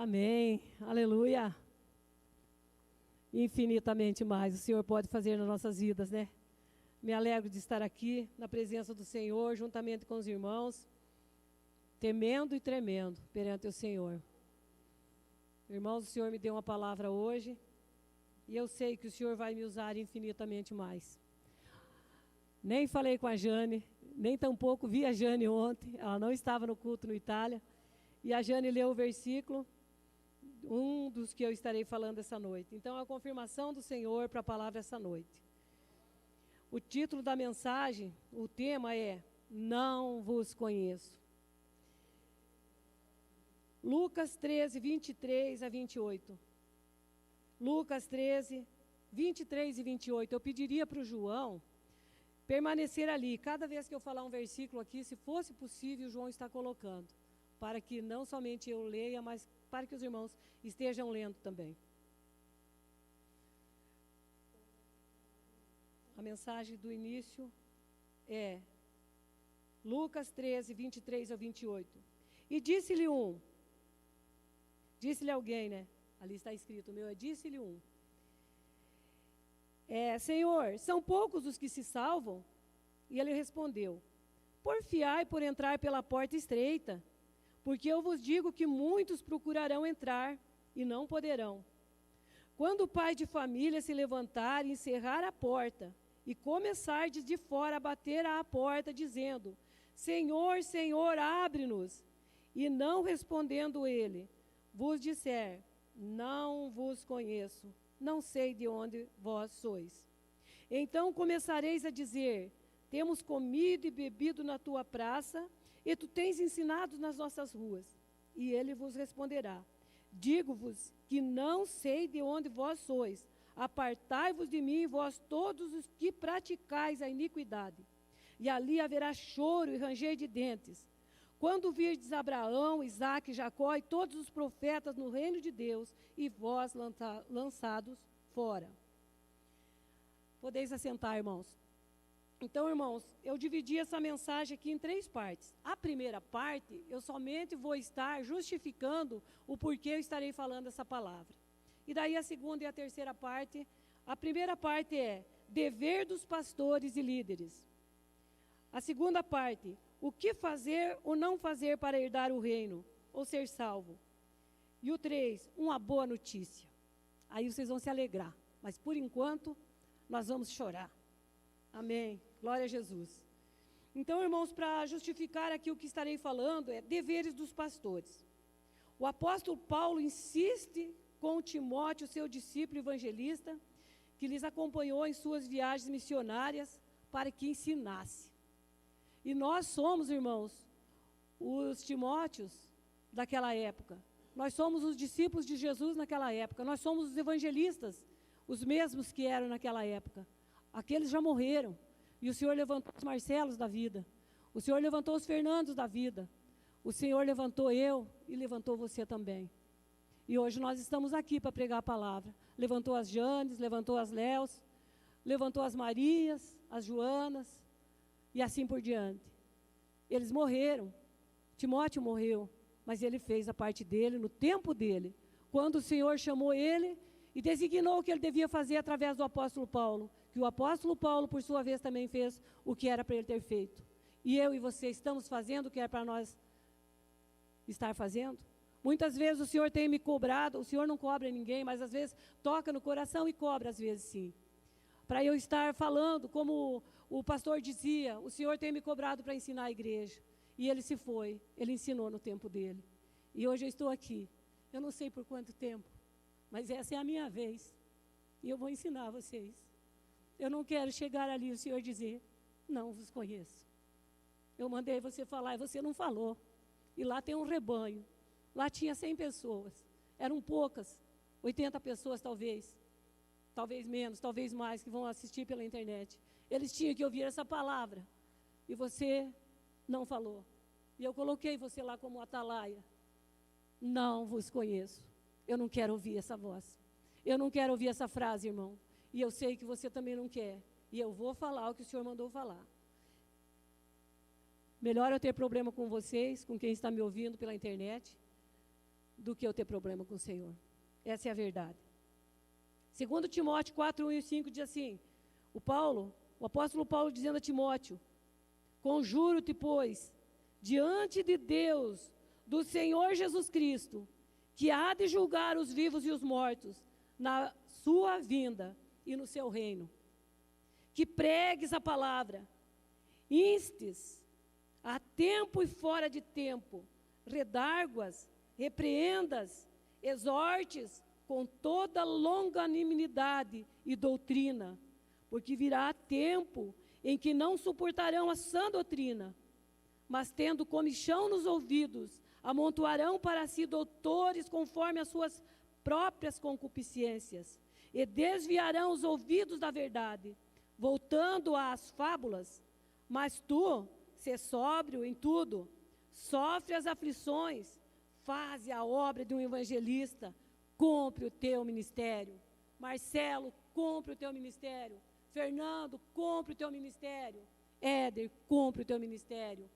Amém. Aleluia. Infinitamente mais o Senhor pode fazer nas nossas vidas, né? Me alegro de estar aqui na presença do Senhor, juntamente com os irmãos, temendo e tremendo perante o Senhor. Irmãos, o Senhor me deu uma palavra hoje e eu sei que o Senhor vai me usar infinitamente mais. Nem falei com a Jane, nem tampouco vi a Jane ontem, ela não estava no culto no Itália, e a Jane leu o versículo, um dos que eu estarei falando essa noite. Então, a confirmação do Senhor para a palavra essa noite. O título da mensagem, o tema é Não vos conheço. Lucas 13, 23 a 28. Lucas 13, 23 e 28. Eu pediria para o João permanecer ali. Cada vez que eu falar um versículo aqui, se fosse possível, o João está colocando. Para que não somente eu leia, mas para que os irmãos estejam lendo também. A mensagem do início é Lucas 13, 23 a 28. E disse-lhe alguém, né? Ali está escrito, o meu é disse-lhe Senhor, são poucos os que se salvam? E ele respondeu, porfiai por entrar pela porta estreita, porque eu vos digo que muitos procurarão entrar e não poderão. Quando o pai de família se levantar e encerrar a porta, e começardes de fora a bater à porta, dizendo, Senhor, Senhor, abre-nos, e não respondendo ele, vos disser, não vos conheço, não sei de onde vós sois. Então começareis a dizer, temos comido e bebido na tua praça, e tu tens ensinado nas nossas ruas. E ele vos responderá, digo-vos que não sei de onde vós sois, apartai-vos de mim, vós todos os que praticais a iniquidade. E ali haverá choro e ranger de dentes. Quando virdes Abraão, Isaque, Jacó e todos os profetas no reino de Deus, e vós lançados fora. Podeis assentar, irmãos. Então, irmãos, eu dividi essa mensagem aqui em 3 partes. A primeira parte, eu somente vou estar justificando o porquê eu estarei falando essa palavra. E daí a segunda e a terceira parte, a primeira parte é dever dos pastores e líderes. A segunda parte, o que fazer ou não fazer para herdar o reino, ou ser salvo. E o 3, uma boa notícia. Aí vocês vão se alegrar, mas por enquanto nós vamos chorar. Amém. Glória a Jesus. Então, irmãos, para justificar aqui o que estarei falando, é deveres dos pastores. O apóstolo Paulo insiste com Timóteo, seu discípulo evangelista, que lhes acompanhou em suas viagens missionárias, para que ensinasse. E nós somos, irmãos, os Timóteos daquela época. Nós somos os discípulos de Jesus naquela época. Nós somos os evangelistas, os mesmos que eram naquela época. Aqueles já morreram. E o Senhor levantou os Marcelos da vida. O Senhor levantou os Fernandos da vida. O Senhor levantou eu e levantou você também. E hoje nós estamos aqui para pregar a palavra. Levantou as Janes, levantou as Léos, levantou as Marias, as Joanas, e assim por diante. Eles morreram. Timóteo morreu, mas ele fez a parte dele no tempo dele. Quando o Senhor chamou ele e designou o que ele devia fazer através do apóstolo Paulo, que o apóstolo Paulo, por sua vez, também fez o que era para ele ter feito. E eu e você estamos fazendo o que é para nós estar fazendo? Muitas vezes o Senhor tem me cobrado, o Senhor não cobra ninguém, mas às vezes toca no coração e cobra às vezes sim. Para eu estar falando, como o pastor dizia, o Senhor tem me cobrado para ensinar a igreja. E ele se foi, ele ensinou no tempo dele. E hoje eu estou aqui. Eu não sei por quanto tempo, mas essa é a minha vez. E eu vou ensinar vocês. Eu não quero chegar ali e o Senhor dizer, não vos conheço. Eu mandei você falar e você não falou. E lá tem um rebanho. Lá tinha 100 pessoas. Eram poucas, 80 pessoas talvez. Talvez menos, talvez mais, que vão assistir pela internet. Eles tinham que ouvir essa palavra. E você não falou. E eu coloquei você lá como atalaia. Não vos conheço. Eu não quero ouvir essa voz. Eu não quero ouvir essa frase, irmão. E eu sei que você também não quer. E eu vou falar o que o Senhor mandou falar. Melhor eu ter problema com vocês, com quem está me ouvindo pela internet, do que eu ter problema com o Senhor. Essa é a verdade. Segundo Timóteo 4, 1 e 5 diz assim, o apóstolo Paulo dizendo a Timóteo, conjuro-te, pois, diante de Deus, do Senhor Jesus Cristo, que há de julgar os vivos e os mortos, na sua vinda e no seu reino, que pregues a palavra, instes, a tempo e fora de tempo, redarguas, repreendas, exortes, com toda longanimidade e doutrina, porque virá tempo em que não suportarão a sã doutrina, mas tendo comichão nos ouvidos, amontoarão para si doutores conforme as suas próprias concupiscências, e desviarão os ouvidos da verdade, voltando às fábulas. Mas tu, sê sóbrio em tudo, sofre as aflições, faze a obra de um evangelista, cumpre o teu ministério. Marcelo, cumpre o teu ministério. Fernando, cumpre o teu ministério. Éder, cumpre o teu ministério.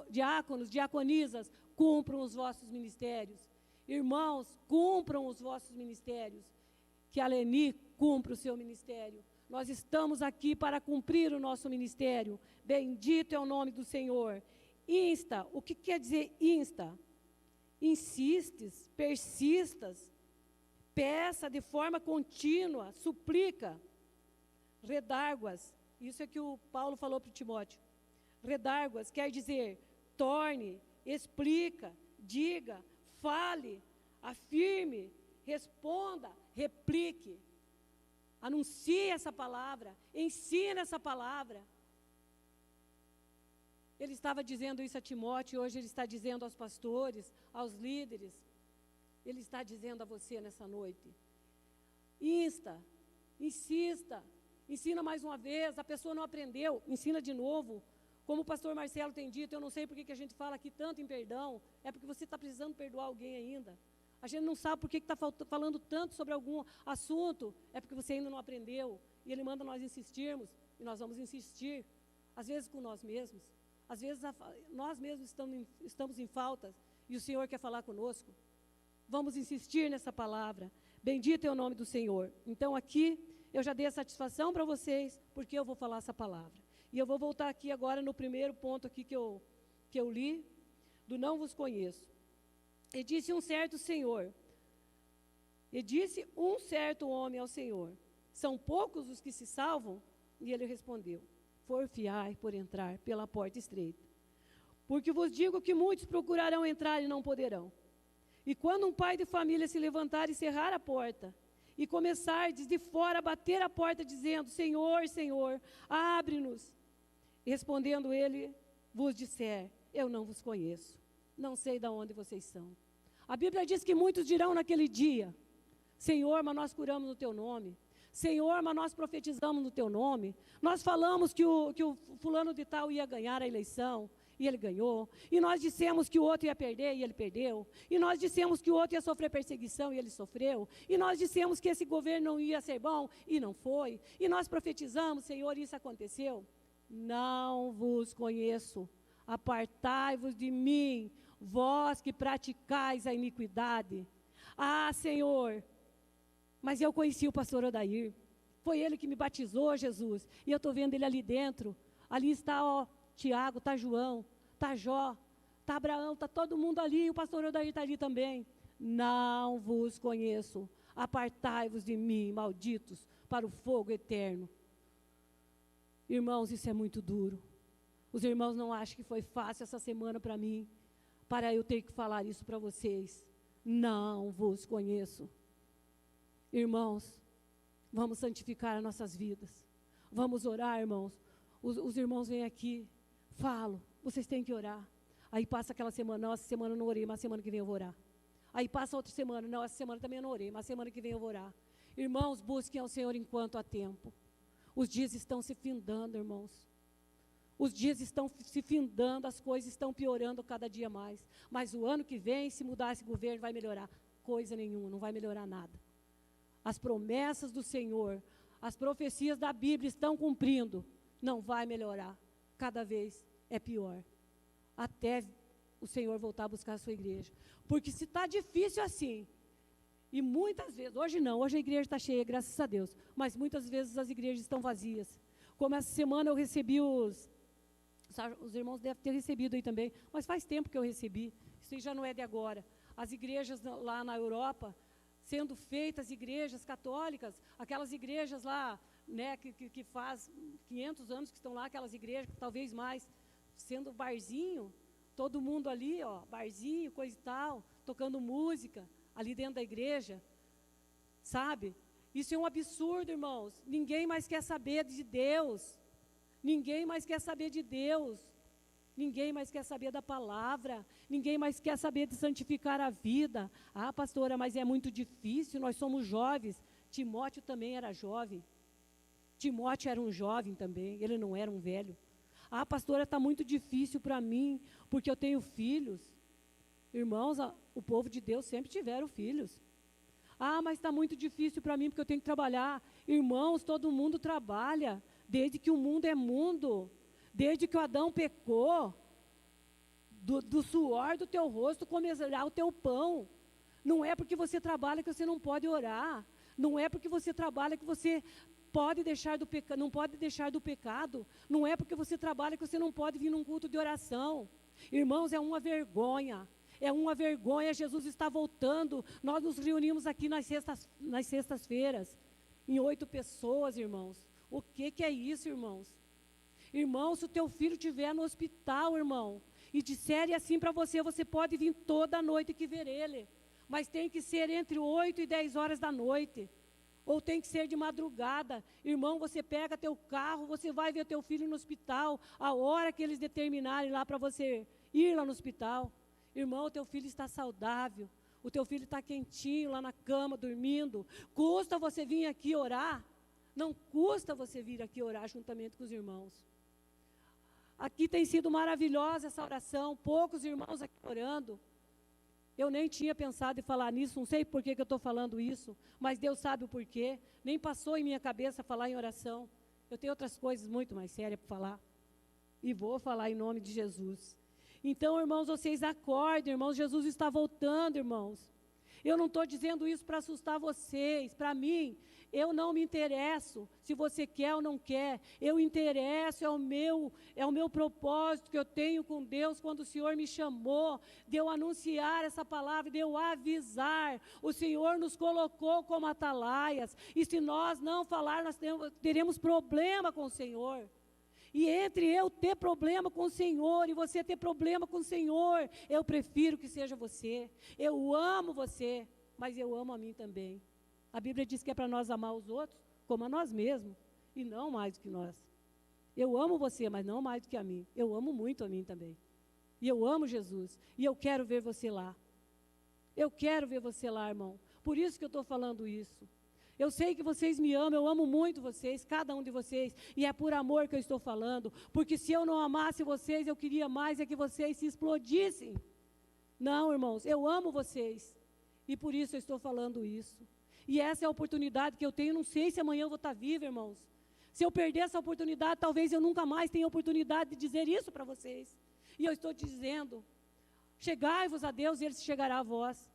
Diáconos, diaconisas, cumpram os vossos ministérios. Irmãos, cumpram os vossos ministérios. Que a Leni cumpra o seu ministério. Nós estamos aqui para cumprir o nosso ministério. Bendito é o nome do Senhor. Insta, o que quer dizer insta? Insistes, persistas, peça de forma contínua, suplica. Redarguas, isso é que o Paulo falou para o Timóteo. Redarguas quer dizer torne, explica, diga, fale, afirme, responda, replique. Anuncie essa palavra, ensine essa palavra. Ele estava dizendo isso a Timóteo, hoje ele está dizendo aos pastores, aos líderes. Ele está dizendo a você nessa noite. Insta, insista, ensina mais uma vez, a pessoa não aprendeu, ensina de novo. Como o pastor Marcelo tem dito, eu não sei por que a gente fala aqui tanto em perdão, é porque você está precisando perdoar alguém ainda. A gente não sabe por que está falando tanto sobre algum assunto, é porque você ainda não aprendeu. E ele manda nós insistirmos, e nós vamos insistir, às vezes com nós mesmos. Às vezes nós mesmos estamos em faltas, e o Senhor quer falar conosco. Vamos insistir nessa palavra. Bendito é o nome do Senhor. Então aqui, eu já dei a satisfação para vocês, porque eu vou falar essa palavra. E eu vou voltar aqui agora no primeiro ponto aqui que eu li, do não vos conheço. E disse um certo homem ao Senhor, são poucos os que se salvam? E ele respondeu, porfiai por entrar pela porta estreita. Porque vos digo que muitos procurarão entrar e não poderão. E quando um pai de família se levantar e cerrar a porta, e começar desde fora a bater a porta, dizendo, Senhor, Senhor, abre-nos. Respondendo ele, vos disser, eu não vos conheço, não sei de onde vocês são. A Bíblia diz que muitos dirão naquele dia, Senhor, mas nós curamos no teu nome. Senhor, mas nós profetizamos no teu nome. Nós falamos que o fulano de tal ia ganhar a eleição, e ele ganhou. E nós dissemos que o outro ia perder, e ele perdeu. E nós dissemos que o outro ia sofrer perseguição, e ele sofreu. E nós dissemos que esse governo não ia ser bom, e não foi. E nós profetizamos, Senhor, isso aconteceu. Não vos conheço, apartai-vos de mim, vós que praticais a iniquidade. Ah, Senhor, mas eu conheci o pastor Odair, foi ele que me batizou, Jesus, e eu estou vendo ele ali dentro, ali está, ó, Tiago, está João, está Jó, está Abraão, está todo mundo ali, e o pastor Odair está ali também. Não vos conheço, apartai-vos de mim, malditos, para o fogo eterno. Irmãos, isso é muito duro. Os irmãos não acham que foi fácil essa semana para mim, para eu ter que falar isso para vocês. Não vos conheço. Irmãos, vamos santificar as nossas vidas. Vamos orar, irmãos. Os irmãos vêm aqui, falam, vocês têm que orar. Aí passa aquela semana, não, essa semana eu não orei, mas semana que vem eu vou orar. Aí passa outra semana, não, essa semana também eu não orei, mas semana que vem eu vou orar. Irmãos, busquem ao Senhor enquanto há tempo. Os dias estão se findando, irmãos. Os dias estão se findando, as coisas estão piorando cada dia mais. Mas o ano que vem, se mudar esse governo, vai melhorar. Coisa nenhuma, não vai melhorar nada. As promessas do Senhor, as profecias da Bíblia estão cumprindo. Não vai melhorar. Cada vez é pior. Até o Senhor voltar a buscar a sua igreja. Porque se está difícil assim, e muitas vezes, hoje não, hoje a igreja está cheia, graças a Deus, mas muitas vezes as igrejas estão vazias. Como essa semana eu recebi os irmãos devem ter recebido aí também, mas faz tempo que eu recebi, isso já não é de agora. As igrejas lá na Europa, sendo feitas igrejas católicas, aquelas igrejas lá, né, que faz 500 anos que estão lá, aquelas igrejas, talvez mais, sendo barzinho, todo mundo ali, ó, barzinho, coisa e tal, tocando música, ali dentro da igreja, sabe? Isso é um absurdo, irmãos. Ninguém mais quer saber de Deus. Ninguém mais quer saber de Deus. Ninguém mais quer saber da palavra. Ninguém mais quer saber de santificar a vida. Ah, pastora, mas é muito difícil, nós somos jovens. Timóteo também era jovem. Timóteo era um jovem também, ele não era um velho. Ah, pastora, está muito difícil para mim, porque eu tenho filhos. Irmãos, o povo de Deus sempre tiveram filhos. Ah, mas está muito difícil para mim, porque eu tenho que trabalhar. Irmãos, todo mundo trabalha, desde que o mundo é mundo. Desde que o Adão pecou, do suor do teu rosto comerá o teu pão. Não é porque você trabalha que você não pode orar. Não é porque você trabalha que você pode deixar não pode deixar do pecado. Não é porque você trabalha que você não pode vir num culto de oração. Irmãos, é uma vergonha. É uma vergonha, Jesus está voltando. Nós nos reunimos aqui nas sextas-feiras, em 8 pessoas, irmãos. O que é isso, irmãos? Irmão, se o teu filho estiver no hospital, irmão, e disserem assim para você, você pode vir toda noite que ver ele. Mas tem que ser entre 8 e 10 horas da noite. Ou tem que ser de madrugada. Irmão, você pega teu carro, você vai ver teu filho no hospital, a hora que eles determinarem lá para você ir lá no hospital. Irmão, o teu filho está saudável. O teu filho está quentinho lá na cama, dormindo. Custa você vir aqui orar? Não custa você vir aqui orar juntamente com os irmãos. Aqui tem sido maravilhosa essa oração, poucos irmãos aqui orando. Eu nem tinha pensado em falar nisso, não sei por que eu estou falando isso, mas Deus sabe o porquê. Nem passou em minha cabeça falar em oração. Eu tenho outras coisas muito mais sérias para falar. E vou falar em nome de Jesus. Então, irmãos, vocês acordem, irmãos, Jesus está voltando, irmãos. Eu não estou dizendo isso para assustar vocês, para mim. Eu não me interesso se você quer ou não quer. Eu interesso, é o meu propósito que eu tenho com Deus quando o Senhor me chamou, de eu anunciar essa palavra, de eu avisar. O Senhor nos colocou como atalaias, e se nós não falar, nós teremos problema com o Senhor. E entre eu ter problema com o Senhor e você ter problema com o Senhor, eu prefiro que seja você. Eu amo você, mas eu amo a mim também. A Bíblia diz que é para nós amar os outros como a nós mesmos, e não mais do que nós. Eu amo você, mas não mais do que a mim. Eu amo muito a mim também. E eu amo Jesus, e eu quero ver você lá. Eu quero ver você lá, irmão. Por isso que eu estou falando isso. Eu sei que vocês me amam, eu amo muito vocês, cada um de vocês, e é por amor que eu estou falando, porque se eu não amasse vocês, eu queria mais é que vocês se explodissem. Não, irmãos, eu amo vocês, e por isso eu estou falando isso. E essa é a oportunidade que eu tenho, não sei se amanhã eu vou estar viva, irmãos. Se eu perder essa oportunidade, talvez eu nunca mais tenha a oportunidade de dizer isso para vocês. E eu estou dizendo, chegai-vos a Deus e Ele se chegará a vós.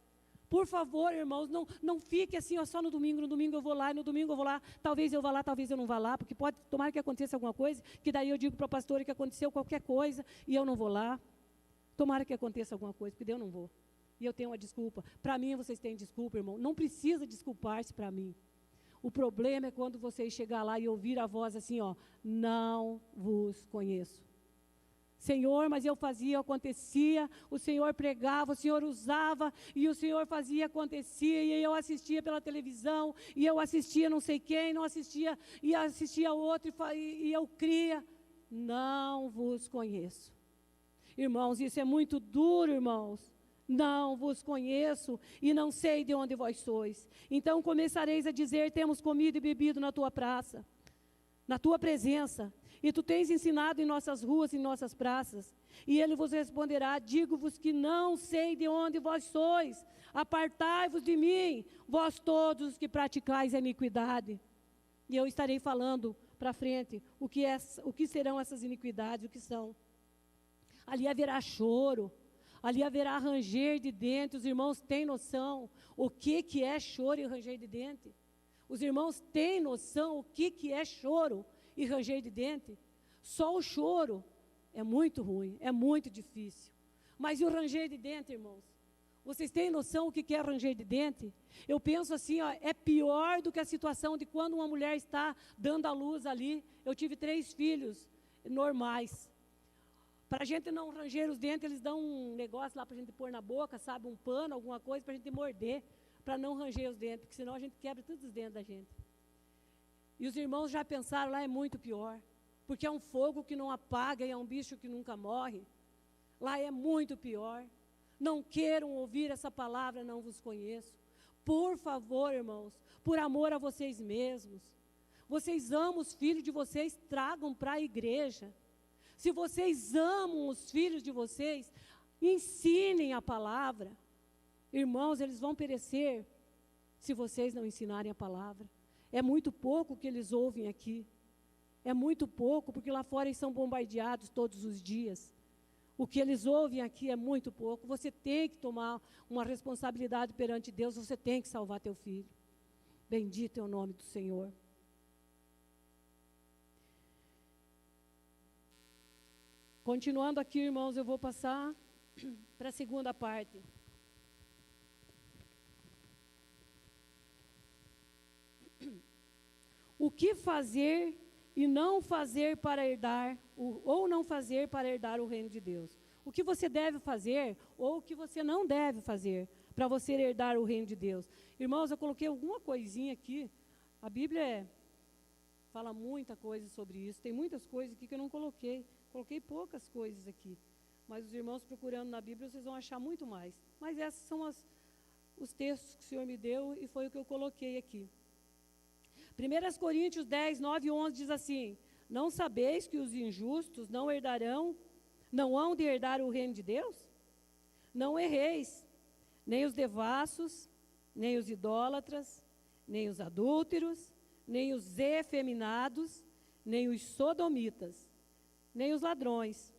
Por favor, irmãos, não fique assim, ó, só no domingo eu vou lá, no domingo eu vou lá, talvez eu vá lá, talvez eu não vá lá, porque pode tomar que aconteça alguma coisa, que daí eu digo para a pastora que aconteceu qualquer coisa e eu não vou lá. Tomara que aconteça alguma coisa, porque daí eu não vou. E eu tenho uma desculpa. Para mim, vocês têm desculpa, irmão. Não precisa desculpar-se para mim. O problema é quando vocês chegar lá e ouvir a voz assim, ó, não vos conheço. Senhor, mas eu fazia, acontecia, o Senhor pregava, o Senhor usava, e o Senhor fazia, acontecia, e eu assistia pela televisão, e eu assistia não sei quem, não assistia, e assistia outro, e eu cria. Não vos conheço. Irmãos, isso é muito duro, irmãos. Não vos conheço, e não sei de onde vós sois. Então começareis a dizer, temos comido e bebido na tua praça, na tua presença, e tu tens ensinado em nossas ruas e em nossas praças. E ele vos responderá, digo-vos que não sei de onde vós sois, apartai-vos de mim, vós todos os que praticais a iniquidade. E eu estarei falando para frente o que serão essas iniquidades, o que são. Ali haverá choro, Ali haverá ranger de dente. Os irmãos têm noção o que é choro e ranger de dente? Os irmãos têm noção o que é choro e ranger de dente? Só o choro é muito ruim, é muito difícil. Mas e o ranger de dente, irmãos? Vocês têm noção o que é ranger de dente? Eu penso assim, ó, é pior do que a situação de quando uma mulher está dando à luz ali. Eu tive 3 filhos normais. Para a gente não ranger os dentes, eles dão um negócio lá para a gente pôr na boca, sabe? Um pano, alguma coisa para a gente morder, para não ranger os dentes, porque senão a gente quebra todos os dentes da gente. E os irmãos já pensaram, lá é muito pior, porque é um fogo que não apaga e é um bicho que nunca morre. Lá é muito pior. Não queiram ouvir essa palavra, não vos conheço. Por favor, irmãos, por amor a vocês mesmos. Vocês amam os filhos de vocês, tragam para a igreja. Se vocês amam os filhos de vocês, ensinem a palavra. Irmãos, eles vão perecer se vocês não ensinarem a palavra. É muito pouco que eles ouvem aqui. É muito pouco, porque lá fora eles são bombardeados todos os dias. O que eles ouvem aqui é muito pouco. Você tem que tomar uma responsabilidade perante Deus, você tem que salvar teu filho. Bendito é o nome do Senhor. Continuando aqui, irmãos, eu vou passar para a segunda parte. O que fazer e não fazer para herdar, ou não fazer para herdar o reino de Deus. O que você deve fazer, ou o que você não deve fazer, para você herdar o reino de Deus. Irmãos, eu coloquei alguma coisinha aqui, a Bíblia fala muita coisa sobre isso, tem muitas coisas aqui que eu não coloquei poucas coisas aqui, mas os irmãos procurando na Bíblia, vocês vão achar muito mais. Mas esses são os textos que o Senhor me deu e foi o que eu coloquei aqui. 1 Coríntios 10, 9 e 11 diz assim: não sabeis que os injustos não hão de herdar o reino de Deus? Não erreis, nem os devassos, nem os idólatras, nem os adúlteros, nem os efeminados, nem os sodomitas, nem os ladrões,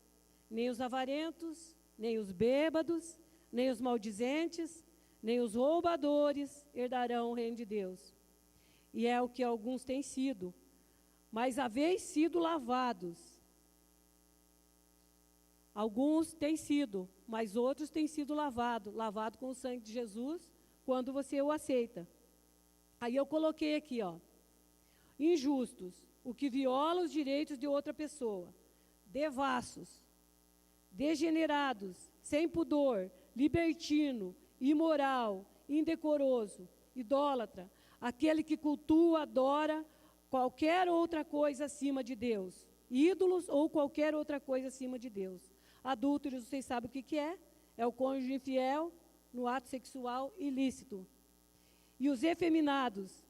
nem os avarentos, nem os bêbados, nem os maldizentes, nem os roubadores herdarão o reino de Deus. E é o que alguns têm sido, mas haveis sido lavados. Alguns têm sido, mas outros têm sido lavados com o sangue de Jesus, quando você o aceita. Aí eu coloquei aqui, ó, injustos, o que viola os direitos de outra pessoa, devassos, degenerados, sem pudor, libertino, imoral, indecoroso, idólatra, aquele que cultua, adora qualquer outra coisa acima de Deus, ídolos ou qualquer outra coisa acima de Deus. Adúlteros, vocês sabem o que é? É o cônjuge infiel no ato sexual ilícito. E os efeminados,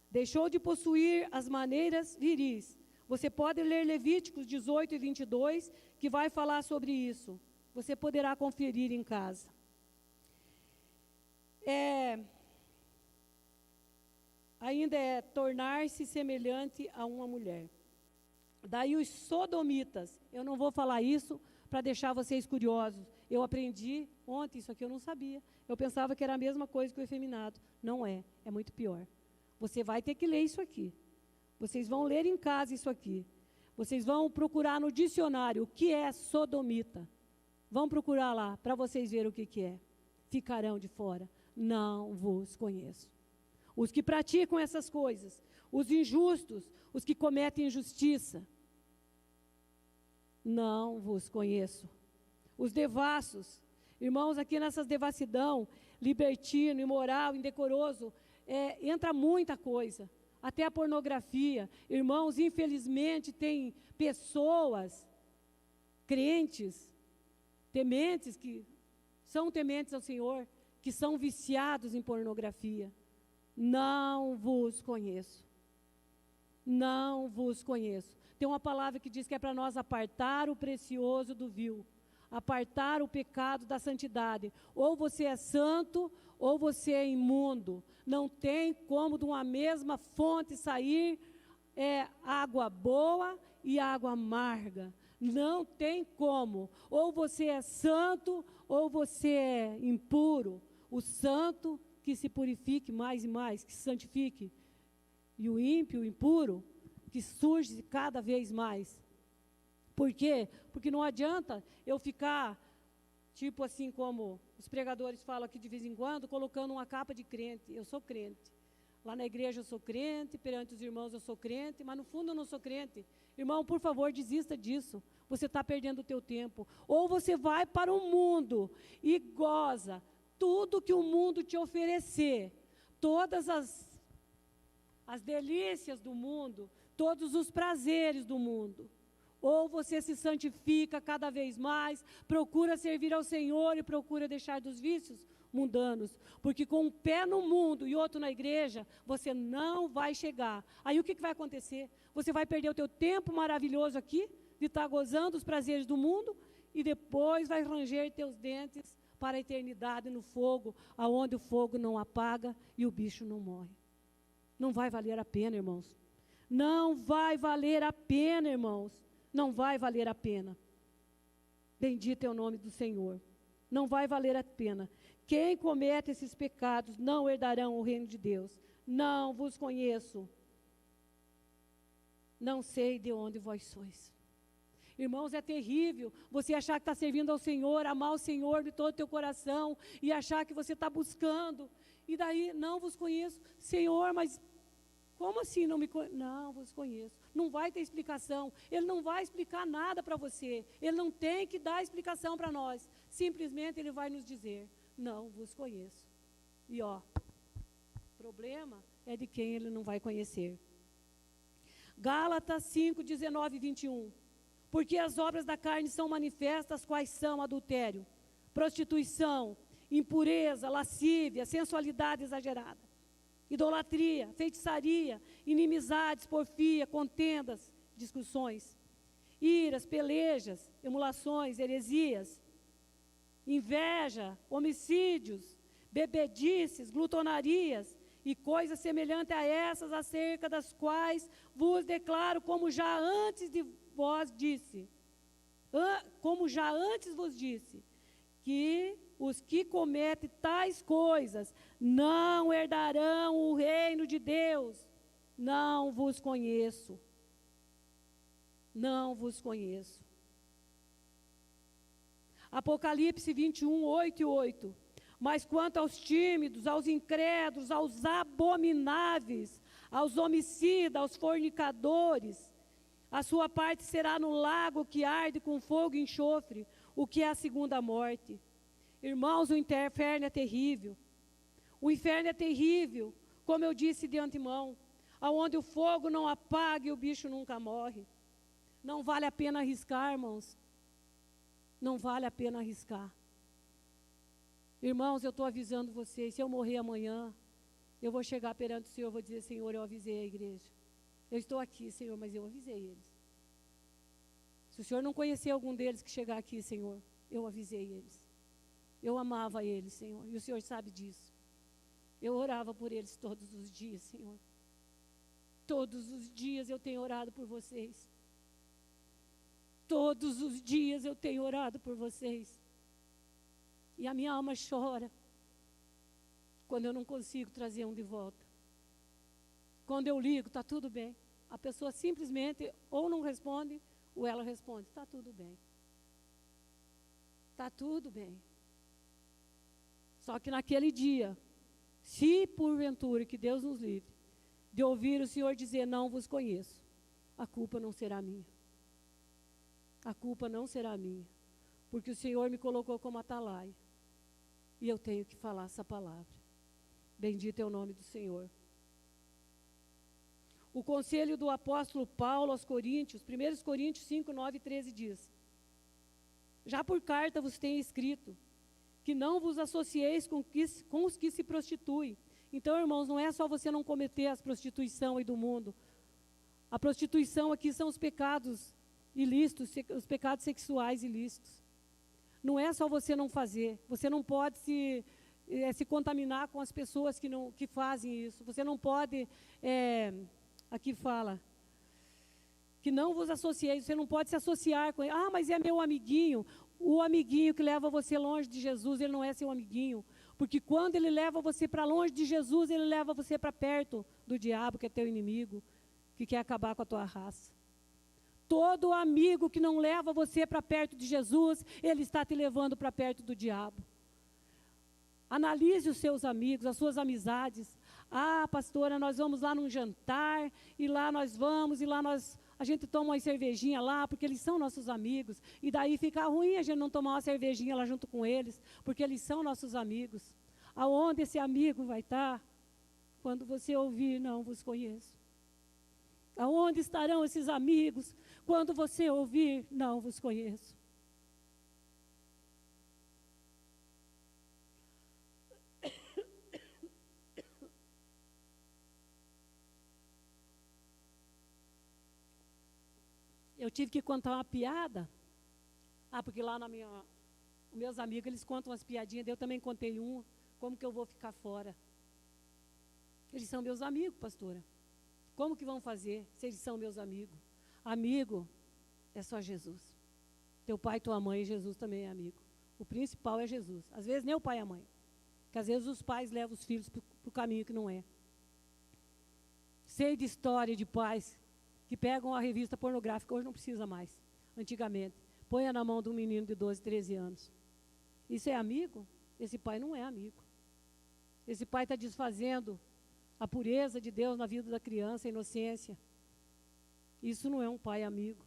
deixou de possuir as maneiras viris. Você pode ler Levíticos 18 e 22, que vai falar sobre isso. Você poderá conferir em casa. Ainda é tornar-se semelhante a uma mulher. Daí os sodomitas, eu não vou falar isso para deixar vocês curiosos. Eu aprendi ontem, isso aqui eu não sabia. Eu pensava que era a mesma coisa que o efeminado. Não é, é muito pior. Você vai ter que ler isso aqui. Vocês vão ler em casa isso aqui. Vocês vão procurar no dicionário o que é sodomita. Vão procurar lá para vocês verem o que é. Ficarão de fora. Não vos conheço. Os que praticam essas coisas, os injustos, os que cometem injustiça, não vos conheço. Os devassos, irmãos, aqui nessas devassidão, libertino, imoral, indecoroso, entra muita coisa, até a pornografia. Irmãos, infelizmente tem pessoas, crentes, tementes, que são tementes ao Senhor, que são viciados em pornografia. Não vos conheço. Não vos conheço. Tem uma palavra que diz que é para nós apartar o precioso do vil, apartar o pecado da santidade. Ou você é santo, ou você é imundo. Não tem como de uma mesma fonte sair água boa e água amarga. Não tem como. Ou você é santo, ou você é impuro. O santo que se purifique mais e mais, que se santifique. E o ímpio, o impuro, que surge cada vez mais. Por quê? Porque não adianta eu ficar, tipo assim como os pregadores falam aqui de vez em quando, colocando uma capa de crente. Eu sou crente. Lá na igreja eu sou crente, perante os irmãos eu sou crente, mas no fundo eu não sou crente. Irmão, por favor, desista disso. Você está perdendo o teu tempo. Ou você vai para o mundo e goza tudo que o mundo te oferecer. Todas as delícias do mundo, todos os prazeres do mundo. Ou você se santifica cada vez mais, procura servir ao Senhor e procura deixar dos vícios mundanos. Porque com um pé no mundo e outro na igreja, você não vai chegar. Aí o que vai acontecer? Você vai perder o teu tempo maravilhoso aqui, de estar gozando os prazeres do mundo, e depois vai ranger teus dentes para a eternidade no fogo, aonde o fogo não apaga e o bicho não morre. Não vai valer a pena, irmãos. Não vai valer a pena, irmãos. Não vai valer a pena. Bendito é o nome do Senhor. Não vai valer a pena. Quem comete esses pecados não herdarão o reino de Deus. Não vos conheço. Não sei de onde vós sois. Irmãos, é terrível você achar que está servindo ao Senhor, amar o Senhor de todo o teu coração e achar que você está buscando. E daí, não vos conheço. Senhor, mas como assim não me conheço? Não vos conheço. Não vai ter explicação. Ele não vai explicar nada para você. Ele não tem que dar explicação para nós. Simplesmente Ele vai nos dizer, não vos conheço. E ó, o problema é de quem Ele não vai conhecer. Gálatas 5, 19 e 21. Porque as obras da carne são manifestas, quais são adultério, prostituição, impureza, lascívia, sensualidade exagerada, idolatria, feitiçaria, inimizades, porfia, contendas, discussões, iras, pelejas, emulações, heresias, inveja, homicídios, bebedices, glutonarias e coisas semelhantes a essas, acerca das quais vos declaro, como já antes vos disse, que os que cometem tais coisas não herdarão o reino de Deus. Não vos conheço. Não vos conheço. Apocalipse 21, 8 e 8. Mas quanto aos tímidos, aos incrédulos, aos abomináveis, aos homicidas, aos fornicadores, a sua parte será no lago que arde com fogo e enxofre, o que é a segunda morte. Irmãos, o inferno é terrível. O inferno é terrível, como eu disse de antemão, aonde o fogo não apaga e o bicho nunca morre. Não vale a pena arriscar, irmãos. Não vale a pena arriscar. Irmãos, eu estou avisando vocês, se eu morrer amanhã, eu vou chegar perante o Senhor, vou dizer, Senhor, eu avisei a igreja. Eu estou aqui, Senhor, mas eu avisei eles. Se o Senhor não conhecer algum deles que chegar aqui, Senhor, eu avisei eles. Eu amava eles, Senhor, e o Senhor sabe disso. Eu orava por eles todos os dias, Senhor. Todos os dias eu tenho orado por vocês. Todos os dias eu tenho orado por vocês. E a minha alma chora quando eu não consigo trazer um de volta. Quando eu ligo, está tudo bem. A pessoa simplesmente ou não responde, ou ela responde, está tudo bem. Está tudo bem. Só que naquele dia, se porventura, que Deus nos livre, de ouvir o Senhor dizer, não vos conheço, a culpa não será minha. A culpa não será minha. Porque o Senhor me colocou como atalaia. E eu tenho que falar essa palavra. Bendito é o nome do Senhor. O conselho do apóstolo Paulo aos Coríntios, 1 Coríntios 5, 9 e 13 diz, já por carta vos tenho escrito, que não vos associeis com os que se prostituem. Então, irmãos, não é só você não cometer as prostituição aí do mundo. A prostituição aqui são os pecados ilícitos, os pecados sexuais ilícitos. Não é só você não fazer. Você não pode se contaminar com as pessoas que fazem isso. Você não pode, aqui fala, que não vos associeis, você não pode se associar com ele. Ah, mas é meu amiguinho. O amiguinho que leva você longe de Jesus, ele não é seu amiguinho. Porque quando ele leva você para longe de Jesus, ele leva você para perto do diabo, que é teu inimigo, que quer acabar com a tua raça. Todo amigo que não leva você para perto de Jesus, ele está te levando para perto do diabo. Analise os seus amigos, as suas amizades. Ah, pastora, nós vamos lá num jantar, e lá nós vamos, e lá a gente toma uma cervejinha lá, porque eles são nossos amigos. E daí fica ruim a gente não tomar uma cervejinha lá junto com eles, porque eles são nossos amigos. Aonde esse amigo vai estar? Quando você ouvir, não vos conheço. Aonde estarão esses amigos? Quando você ouvir, não vos conheço. Eu tive que contar uma piada. Ah, porque lá os meus amigos, eles contam umas piadinhas, eu também contei uma. Como que eu vou ficar fora? Eles são meus amigos, pastora. Como que vão fazer se eles são meus amigos? Amigo é só Jesus. Teu pai, tua mãe, Jesus também é amigo. O principal é Jesus. Às vezes nem o pai e a mãe. Porque às vezes os pais levam os filhos para o caminho que não é. Sei de história de pais que pegam a revista pornográfica, hoje não precisa mais, antigamente. Põe na mão de um menino de 12, 13 anos. Isso é amigo? Esse pai não é amigo. Esse pai está desfazendo a pureza de Deus na vida da criança, a inocência. Isso não é um pai amigo.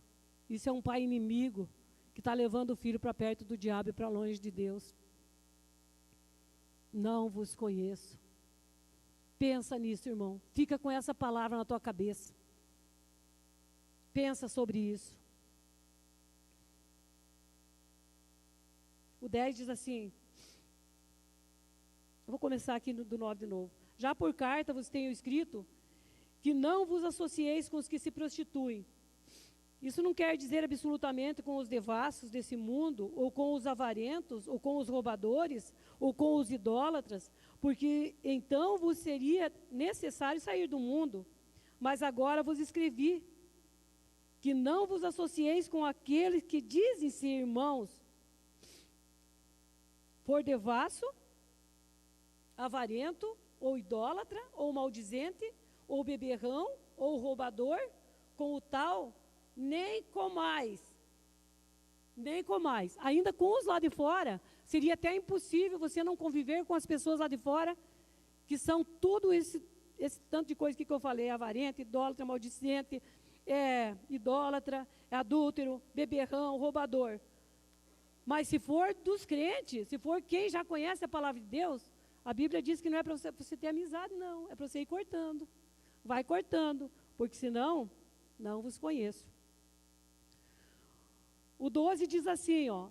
Isso é um pai inimigo que está levando o filho para perto do diabo e para longe de Deus. Não vos conheço. Pensa nisso, irmão. Fica com essa palavra na tua cabeça. Pensa sobre isso. O 10 diz assim, eu vou começar aqui do 9 de novo. Já por carta vos tenho escrito que não vos associeis com os que se prostituem. Isso não quer dizer absolutamente com os devassos desse mundo, ou com os avarentos, ou com os roubadores, ou com os idólatras, porque então vos seria necessário sair do mundo. Mas agora vos escrevi que não vos associeis com aqueles que dizem ser irmãos, por devasso, avarento, ou idólatra, ou maldizente, ou beberrão, ou roubador, com o tal, nem comais. Nem comais. Ainda com os lá de fora, seria até impossível você não conviver com as pessoas lá de fora, que são tudo esse tanto de coisa que eu falei, avarento, idólatra, maldizente, idólatra, adúltero, beberrão, roubador. Mas se for dos crentes, se for quem já conhece a palavra de Deus, a Bíblia diz que não é para você ter amizade, não. É para você ir cortando. Vai cortando, porque senão, não vos conheço. O 12 diz assim, ó.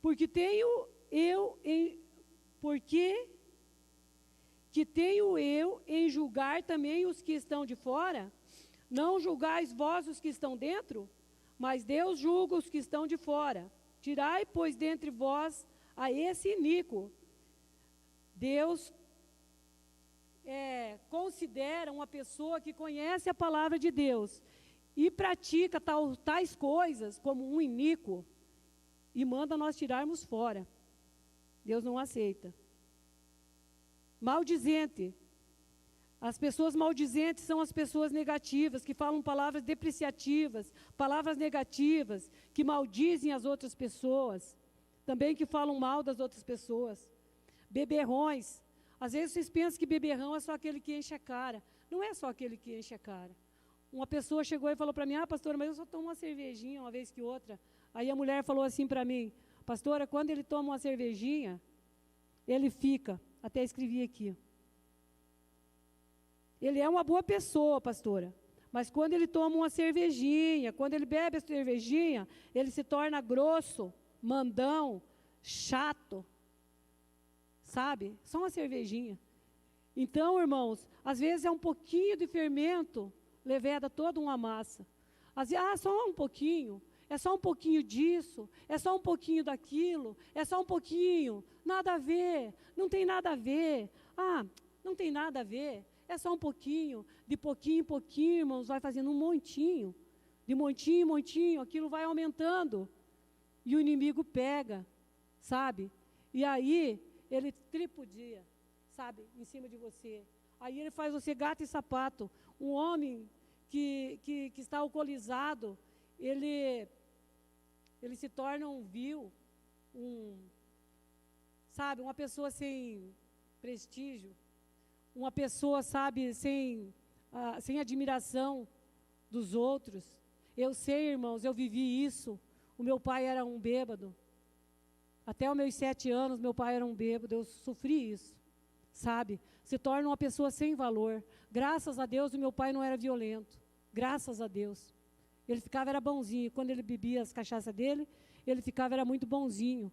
Porque tenho eu em julgar também os que estão de fora. Não julgais vós os que estão dentro, mas Deus julga os que estão de fora. Tirai, pois, dentre vós a esse iníquo. Deus considera uma pessoa que conhece a palavra de Deus e pratica tais coisas como um iníquo e manda nós tirarmos fora. Deus não aceita. Maldizente. As pessoas maldizentes são as pessoas negativas, que falam palavras depreciativas, palavras negativas, que maldizem as outras pessoas, também que falam mal das outras pessoas. Beberrões. Às vezes vocês pensam que beberrão é só aquele que enche a cara. Não é só aquele que enche a cara. Uma pessoa chegou e falou para mim, pastora, mas eu só tomo uma cervejinha uma vez que outra. Aí a mulher falou assim para mim, pastora, quando ele toma uma cervejinha, ele fica, até escrevi aqui. Ele é uma boa pessoa, pastora, mas quando ele toma uma cervejinha, quando ele bebe a cervejinha, ele se torna grosso, mandão, chato, sabe? Só uma cervejinha. Então, irmãos, às vezes é um pouquinho de fermento, leveda toda uma massa. Às vezes, só um pouquinho, é só um pouquinho disso, é só um pouquinho daquilo, é só um pouquinho, nada a ver, não tem nada a ver. Não tem nada a ver. É só um pouquinho, de pouquinho em pouquinho, irmãos, vai fazendo um montinho. De montinho em montinho, aquilo vai aumentando. E o inimigo pega, sabe? E aí, ele tripudia, sabe? Em cima de você. Aí ele faz você gato e sapato. Um homem que está alcoolizado, ele se torna um vil, sabe? Uma pessoa sem prestígio. Uma pessoa, sabe, sem admiração dos outros. Eu sei, irmãos, eu vivi isso. O meu pai era um bêbado. Até os meus 7 anos, meu pai era um bêbado. Eu sofri isso, sabe? Se torna uma pessoa sem valor. Graças a Deus, o meu pai não era violento. Graças a Deus. Ele ficava, era bonzinho. Quando ele bebia as cachaças dele, ele ficava, era muito bonzinho.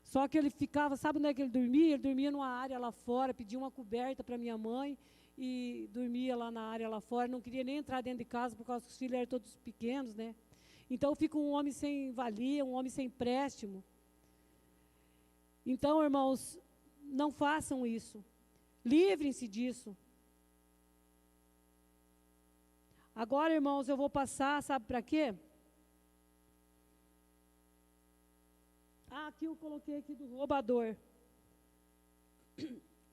Só que ele ficava, sabe onde é que ele dormia? Ele dormia numa área lá fora, pedia uma coberta para minha mãe e dormia lá na área lá fora. Não queria nem entrar dentro de casa por causa que os filhos eram todos pequenos, né? Então fica um homem sem valia, um homem sem empréstimo. Então, irmãos, não façam isso. Livrem-se disso. Agora, irmãos, eu vou passar, sabe para quê? Aqui eu coloquei aqui do roubador.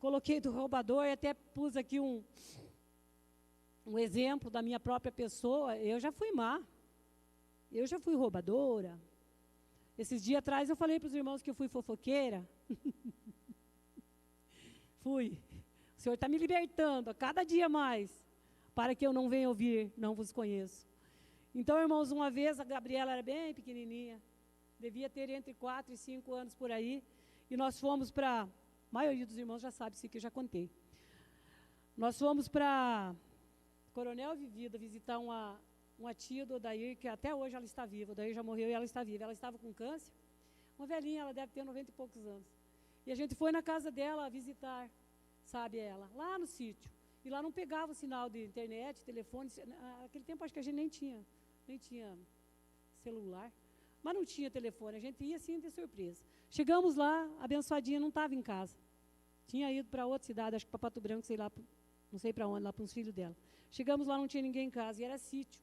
Coloquei do roubador e até pus aqui um exemplo da minha própria pessoa. Eu já fui má. Eu já fui roubadora. Esses dias atrás eu falei para os irmãos que eu fui fofoqueira. Fui. O Senhor está me libertando a cada dia mais, para que eu não venha ouvir, não vos conheço. Então, irmãos, uma vez a Gabriela era bem pequenininha, devia ter entre 4 e 5 anos por aí, e nós fomos para, a maioria dos irmãos já sabe isso que eu já contei. Nós fomos para Coronel Vivida visitar uma tia do Odair, que até hoje ela está viva. O Odair já morreu e ela está viva. Ela estava com câncer, uma velhinha, ela deve ter 90 e poucos anos. E a gente foi na casa dela visitar, sabe, ela, lá no sítio. E lá não pegava o sinal de internet, telefone. Naquele tempo acho que a gente nem tinha celular, mas não tinha telefone. A gente ia assim de surpresa. Chegamos lá, a abençoadinha não estava em casa. Tinha ido para outra cidade, acho que para Pato Branco, sei lá, não sei para onde, lá para os filhos dela. Chegamos lá, não tinha ninguém em casa, e era sítio.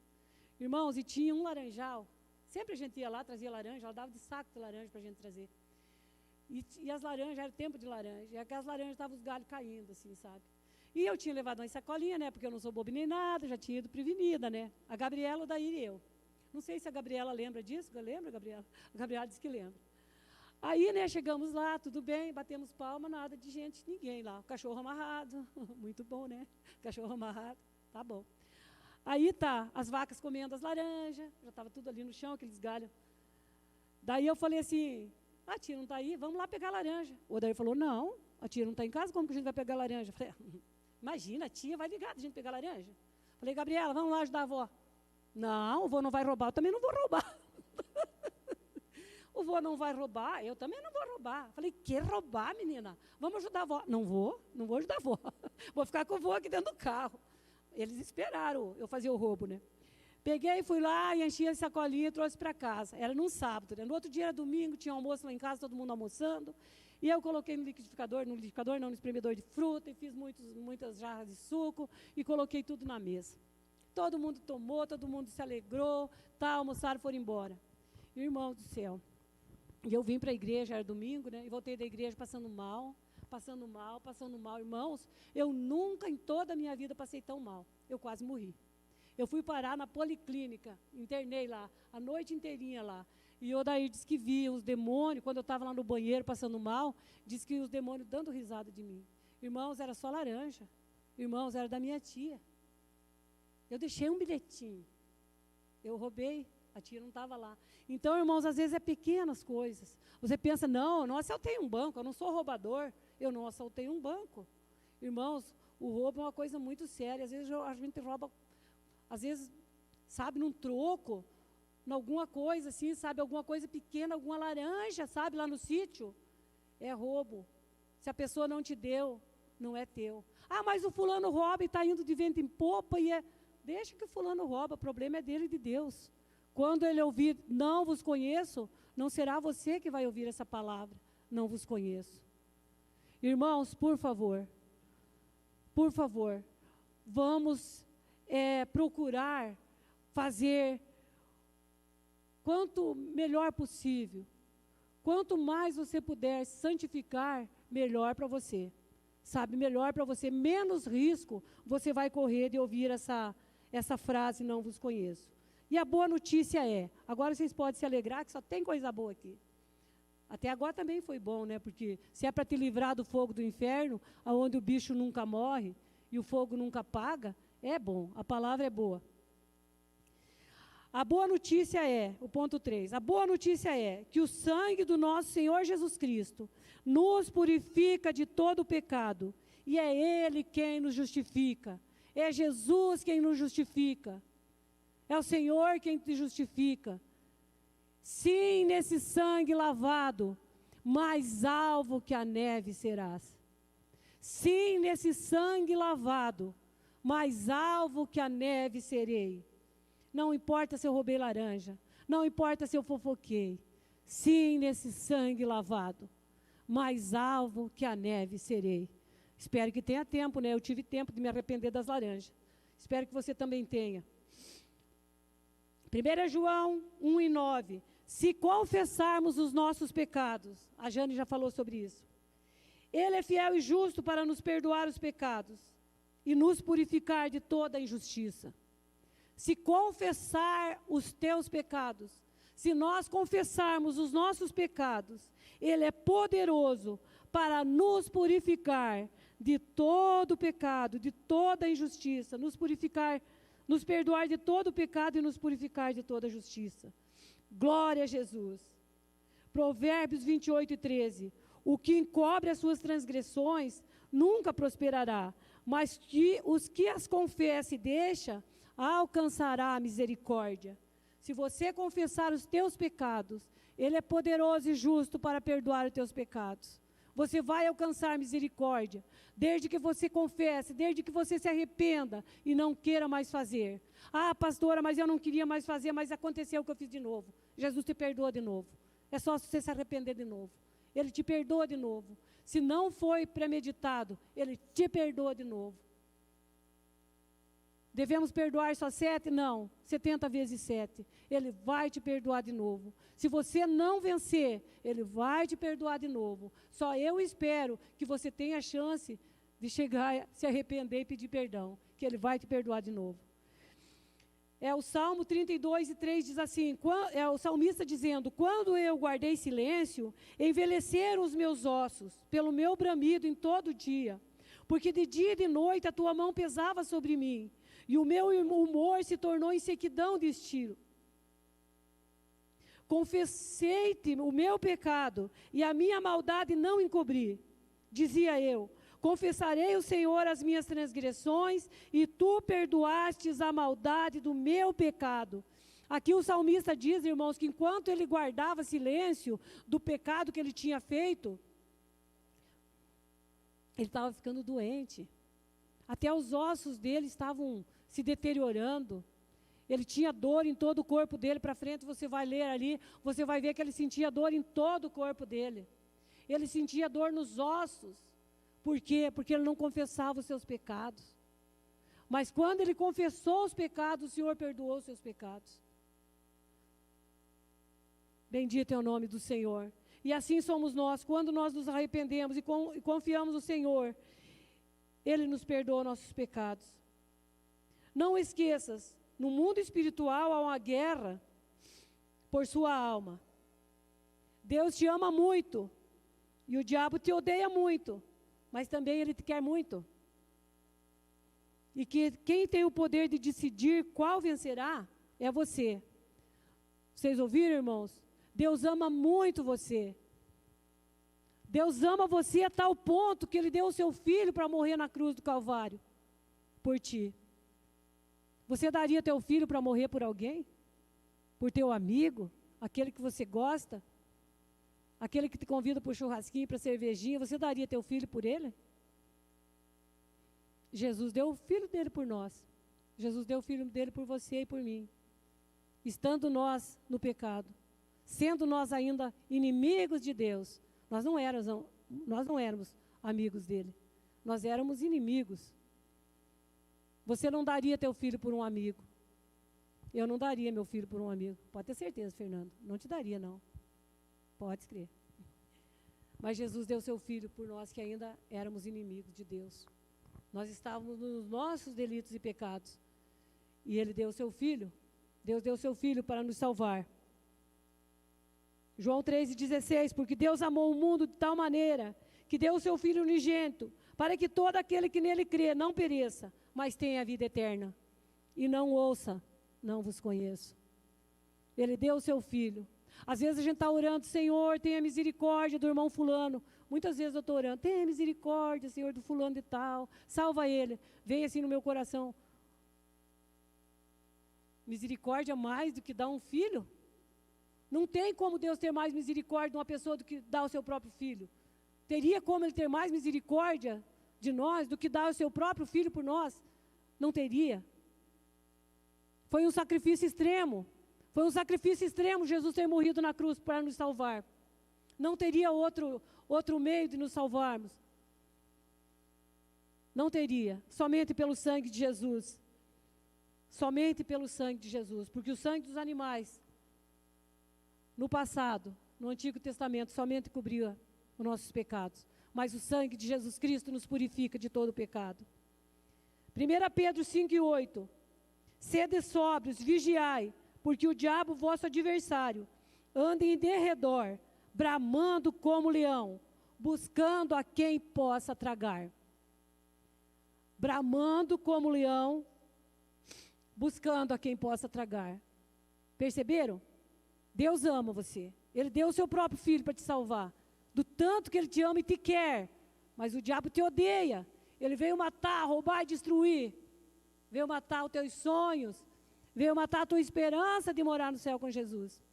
Irmãos, e tinha um laranjal. Sempre a gente ia lá, trazia laranja, ela dava de saco de laranja para a gente trazer. E as laranjas, era tempo de laranja, e aquelas laranjas estavam os galhos caindo, assim, sabe? E eu tinha levado uma sacolinha, né, porque eu não sou boba nem nada, já tinha ido prevenida, né? A Gabriela, o Daír e eu. Não sei se a Gabriela lembra disso, lembra, Gabriela? A Gabriela disse que lembra. Aí, né, chegamos lá, tudo bem, batemos palma, nada de gente, ninguém lá. O cachorro amarrado, muito bom, né? Cachorro amarrado, tá bom. Aí tá, as vacas comendo as laranjas, já estava tudo ali no chão, aqueles galhos. Daí eu falei assim, a tia não está aí, vamos lá pegar laranja. O Odair falou, não, a tia não está em casa, como que a gente vai pegar laranja? Eu falei, imagina, a tia vai ligar de a gente pegar laranja. Falei, Gabriela, vamos lá ajudar a avó. Não, o vô não vai roubar, eu também não vou roubar. O vô não vai roubar, eu também não vou roubar. Falei, que roubar, menina? Vamos ajudar a avó. Não vou ajudar a avó. Vou ficar com o vô aqui dentro do carro. Eles esperaram eu fazer o roubo, né? Peguei, fui lá e enchi a sacolinha e trouxe para casa. Era num sábado, né? No outro dia era domingo, tinha almoço lá em casa, todo mundo almoçando. E eu coloquei no liquidificador não, no espremedor de fruta, e fiz muitas jarras de suco e coloquei tudo na mesa. Todo mundo tomou, todo mundo se alegrou, almoçaram, foram embora. Irmão do céu. E eu vim para a igreja, era domingo, né? E voltei da igreja passando mal. Irmãos, eu nunca em toda a minha vida passei tão mal. Eu quase morri. Eu fui parar na policlínica, internei lá, a noite inteirinha lá. E o Odair disse que via os demônios, quando eu estava lá no banheiro passando mal, disse que os demônios dando risada de mim. Irmãos, era só laranja. Irmãos, era da minha tia. Eu deixei um bilhetinho. Eu roubei, a tia não estava lá. Então, irmãos, às vezes é pequenas coisas. Você pensa, não, eu não assaltei um banco, eu não sou roubador. Eu não assaltei um banco. Irmãos, o roubo é uma coisa muito séria. Às vezes a gente rouba, às vezes, sabe, num troco, em alguma coisa assim, sabe, alguma coisa pequena, alguma laranja, sabe, lá no sítio. É roubo. Se a pessoa não te deu, não é teu. Ah, mas o fulano rouba e está indo de vento em popa e é... Deixa que o fulano rouba, o problema é dele e de Deus. Quando ele ouvir, não vos conheço, não será você que vai ouvir essa palavra, não vos conheço. Irmãos, por favor, vamos procurar fazer quanto melhor possível. Quanto mais você puder santificar, melhor para você. Sabe, melhor para você, menos risco você vai correr de ouvir essa frase, não vos conheço. E a boa notícia é, agora vocês podem se alegrar que só tem coisa boa aqui. Até agora também foi bom, né? Porque se é para te livrar do fogo do inferno, onde o bicho nunca morre e o fogo nunca apaga, é bom, a palavra é boa. A boa notícia é, o ponto 3, a boa notícia é que o sangue do nosso Senhor Jesus Cristo nos purifica de todo o pecado, e é Ele quem nos justifica, é Jesus quem nos justifica, é o Senhor quem te justifica. Sim, nesse sangue lavado, mais alvo que a neve serás. Sim, nesse sangue lavado, mais alvo que a neve serei. Não importa se eu roubei laranja, não importa se eu fofoquei. Sim, nesse sangue lavado, mais alvo que a neve serei. Espero que tenha tempo, né? Eu tive tempo de me arrepender das laranjas. Espero que você também tenha. 1 João 1:9. Se confessarmos os nossos pecados, a Jane já falou sobre isso, Ele é fiel e justo para nos perdoar os pecados e nos purificar de toda injustiça. Se confessar os teus pecados, se nós confessarmos os nossos pecados, Ele é poderoso para nos purificar de todo pecado, de toda injustiça, nos purificar, nos perdoar de todo pecado e nos purificar de toda justiça. Glória a Jesus. Provérbios 28:13. O que encobre as suas transgressões nunca prosperará, mas os que as confessa e deixa, alcançará a misericórdia. Se você confessar os teus pecados, Ele é poderoso e justo para perdoar os teus pecados. Você vai alcançar misericórdia, desde que você confesse, desde que você se arrependa e não queira mais fazer. Ah, pastora, mas eu não queria mais fazer, mas aconteceu o que eu fiz de novo. Jesus te perdoa de novo. É só você se arrepender de novo. Ele te perdoa de novo. Se não foi premeditado, Ele te perdoa de novo. Devemos perdoar só 7? Não, 70 vezes 7. Ele vai te perdoar de novo. Se você não vencer, Ele vai te perdoar de novo. Só eu espero que você tenha a chance de chegar, se arrepender e pedir perdão, que Ele vai te perdoar de novo. O Salmo 32:3 diz assim, é o salmista dizendo, quando eu guardei silêncio, envelheceram os meus ossos, pelo meu bramido em todo dia, porque de dia e de noite a tua mão pesava sobre mim, e o meu humor se tornou em sequidão de estio. Confessei-te o meu pecado, e a minha maldade não encobri. Dizia eu, confessarei ao Senhor as minhas transgressões, e tu perdoastes a maldade do meu pecado. Aqui o salmista diz, irmãos, que enquanto ele guardava silêncio do pecado que ele tinha feito, ele estava ficando doente. Até os ossos dele estavam se deteriorando. Ele tinha dor em todo o corpo dele. Para frente você vai ler ali, você vai ver que ele sentia dor em todo o corpo dele. Ele sentia dor nos ossos. Por quê? Porque ele não confessava os seus pecados. Mas quando ele confessou os pecados, o Senhor perdoou os seus pecados. Bendito é o nome do Senhor. E assim somos nós, quando nós nos arrependemos e confiamos no Senhor, Ele nos perdoa nossos pecados. Não esqueças, no mundo espiritual há uma guerra por sua alma. Deus te ama muito, e o diabo te odeia muito, mas também ele te quer muito. E que quem tem o poder de decidir qual vencerá é você. Vocês ouviram, irmãos? Deus ama muito você. Deus ama você a tal ponto que Ele deu o seu Filho para morrer na cruz do Calvário por ti. Você daria teu filho para morrer por alguém? Por teu amigo? Aquele que você gosta? Aquele que te convida para o churrasquinho, para a cervejinha? Você daria teu filho por ele? Jesus deu o Filho dele por nós. Jesus deu o Filho dele por você e por mim. Estando nós no pecado, sendo nós ainda inimigos de Deus, nós não éramos amigos dele. Nós éramos inimigos. Você não daria teu filho por um amigo. Eu não daria meu filho por um amigo. Pode ter certeza, Fernando. Não te daria, não. Pode crer. Mas Jesus deu seu filho por nós que ainda éramos inimigos de Deus. Nós estávamos nos nossos delitos e pecados. E Ele deu seu filho. Deus deu seu filho para nos salvar. João 3,16, porque Deus amou o mundo de tal maneira que deu o seu filho unigênito, para que todo aquele que nele crê não pereça, mas tenha a vida eterna. E não ouça, não vos conheço. Ele deu o seu filho. Às vezes a gente está orando, Senhor, tenha misericórdia do irmão fulano. Muitas vezes eu estou orando, tenha misericórdia, Senhor, do fulano de tal, salva ele. Vem assim no meu coração, misericórdia mais do que dar um filho? Não tem como Deus ter mais misericórdia de uma pessoa do que dar o seu próprio filho. Teria como Ele ter mais misericórdia de nós do que dar o seu próprio filho por nós? Não teria. Foi um sacrifício extremo. Foi um sacrifício extremo Jesus ter morrido na cruz para nos salvar. Não teria outro meio de nos salvarmos. Não teria. Somente pelo sangue de Jesus. Somente pelo sangue de Jesus. Porque o sangue dos animais, no passado, no Antigo Testamento, somente cobria os nossos pecados. Mas o sangue de Jesus Cristo nos purifica de todo o pecado. 1 Pedro 5,8. Sede sóbrios, vigiai, porque o diabo, vosso adversário, anda em derredor, bramando como leão, buscando a quem possa tragar. Bramando como leão, buscando a quem possa tragar. Perceberam? Deus ama você. Ele deu o seu próprio filho para te salvar. Do tanto que Ele te ama e te quer. Mas o diabo te odeia. Ele veio matar, roubar e destruir. Veio matar os teus sonhos. Veio matar a tua esperança de morar no céu com Jesus.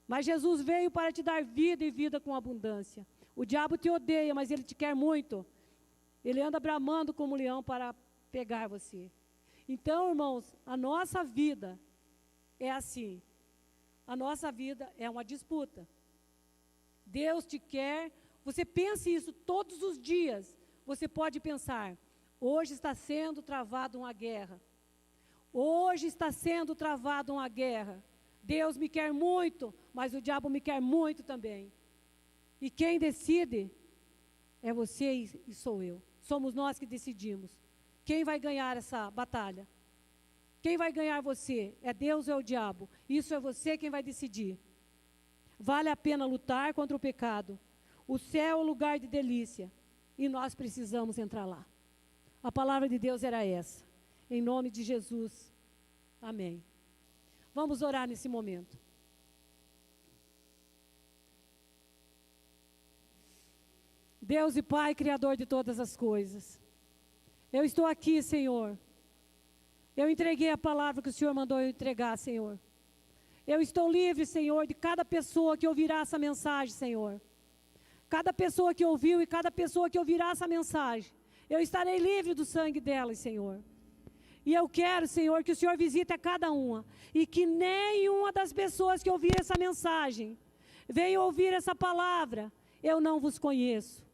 Mas Jesus veio para te dar vida e vida com abundância. O diabo te odeia, mas ele te quer muito. Ele anda bramando como leão para pegar você. Então, irmãos, a nossa vida é assim. A nossa vida é uma disputa. Deus te quer. Você pense isso todos os dias. Você pode pensar, hoje está sendo travada uma guerra. Hoje está sendo travada uma guerra. Deus me quer muito, mas o diabo me quer muito também. E quem decide é você e sou eu. Somos nós que decidimos. Quem vai ganhar essa batalha? Quem vai ganhar você? É Deus ou é o diabo? Isso é você quem vai decidir. Vale a pena lutar contra o pecado. O céu é o lugar de delícia. E nós precisamos entrar lá. A palavra de Deus era essa. Em nome de Jesus. Amém. Vamos orar nesse momento. Deus e Pai, Criador de todas as coisas. Eu estou aqui, Senhor. Eu entreguei a palavra que o Senhor mandou eu entregar, Senhor. Eu estou livre, Senhor, de cada pessoa que ouvirá essa mensagem, Senhor. Cada pessoa que ouviu e cada pessoa que ouvirá essa mensagem. Eu estarei livre do sangue delas, Senhor. E eu quero, Senhor, que o Senhor visite a cada uma. E que nenhuma das pessoas que ouvir essa mensagem venha ouvir essa palavra. Eu não vos conheço.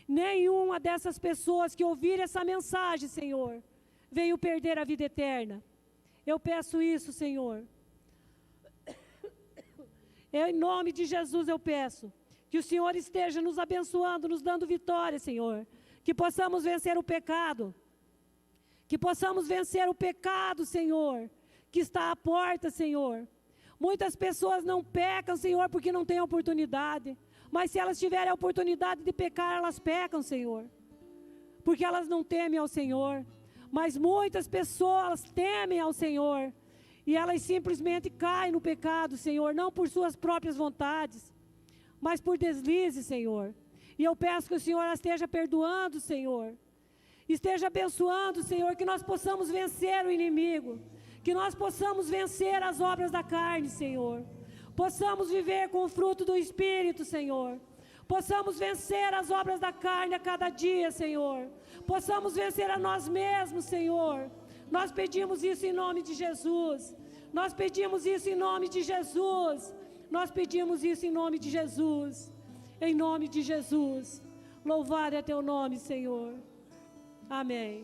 Nenhuma dessas pessoas que ouvir essa mensagem, Senhor, veio perder a vida eterna. Eu peço isso, Senhor. Em nome de Jesus eu peço que o Senhor esteja nos abençoando, nos dando vitória, Senhor. Que possamos vencer o pecado. Que possamos vencer o pecado, Senhor, que está à porta, Senhor. Muitas pessoas não pecam, Senhor, porque não têm oportunidade. Mas se elas tiverem a oportunidade de pecar, elas pecam, Senhor. Porque elas não temem ao Senhor. Mas muitas pessoas temem ao Senhor. E elas simplesmente caem no pecado, Senhor, não por suas próprias vontades, mas por deslize, Senhor. E eu peço que o Senhor as esteja perdoando, Senhor. Esteja abençoando, Senhor, que nós possamos vencer o inimigo. Que nós possamos vencer as obras da carne, Senhor. Possamos viver com o fruto do Espírito, Senhor. Possamos vencer as obras da carne a cada dia, Senhor. Possamos vencer a nós mesmos, Senhor. Nós pedimos isso em nome de Jesus. Nós pedimos isso em nome de Jesus. Nós pedimos isso em nome de Jesus. Em nome de Jesus. Louvado é teu nome, Senhor. Amém.